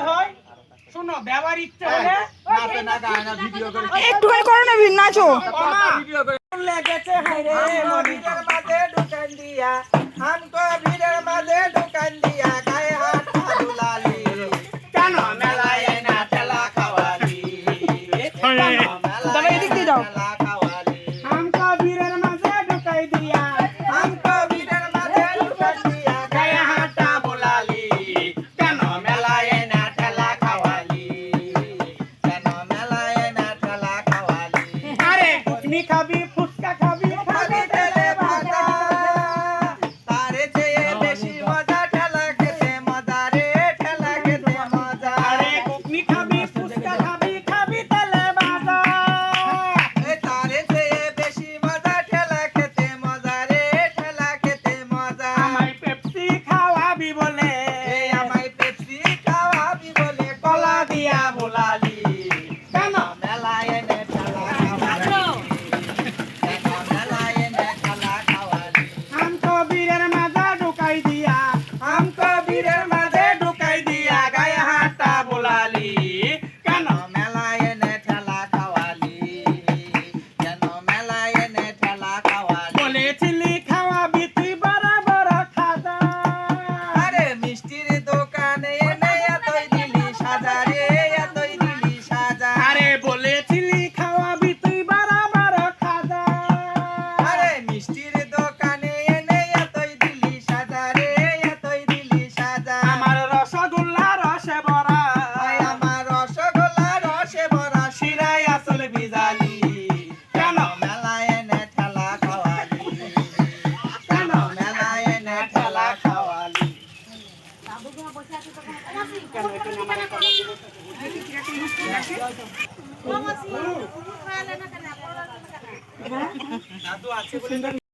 হয় শোনো ব্যবহার ইচ্ছে হলে নাচে না গায় না ভিডিও করে একটুখানি করো না নাচো ভিডিও করে লেগেছে হাইরে মনিটার মাঝে ঢুকান দিয়া আমকো ভিড়ের মাঝে ঢুকান দিয়া গায়ে হাত দুলালি কেন মেলায় না ঠেলা খাওয়ালি তবে এদিক দিয়ে যাও খাওয়ালি আমকো ভিড়ের মাঝে ঢুকাই দিয়া আমকো ভিড়ের মাঝে ঢুকান দিয়া গায়ে হাত বুলালি কেন মেলায় না ঠেলা খাওয়ালি কেন মেলায় না ঠেলা খাওয়ালি আরে ঘুগনি খাবি ফুচকা খাবি খাবি তেলে ভাজা তারে চেয়ে বেশি মজা ঠেলা খেতে মজা রে ঠেলা খেতে মজা আরে ঘুগনি খাবি ফুচকা খাবি খাবি তেলে ভাজা তারে চেয়ে বেশি মজা ঠেলা খেতে মজা রে ঠেলা খেতে মজা আমায় পেপসি খাওয়াবি বলে আমায় পেপসি খাওয়াবি বলে কলা দিয়া বুলালি কেন মেলায় এনে ঠেলা আমকো বীরের মাঝে ঢুকাই দিয়া আমকো বীরের মাঝে ঢুকাই দিয়া গায়ে হাতটা বুলালি কেন মেলায় এনে ঠেলা খাওয়ালি কেন মেলায় এনে ঠেলা খাওয়ালি বলেছিলি খাওয়াবি তুই বড় বড় খাজা আরে মিষ্টির দোকানে এনে এতই দিলি সাজা রে এতই দিলি সাজা আরে বলেছিলি খাওয়াবি তুই বড় বড় খাজা আরে মিষ্টির দোকানে এনে এতই দিলি সাজা রে এতই দিলি সাজা আমার রসগোল্লা রসে ভরা আমার রসগোল্লা রসে ভরা শিরায় আসল বিজালি কেন মেলায় এনে ঠেলা খাওয়ালি কেন মেলায় এনে ঠেলা খাওয়ালি দাদু আছে বলে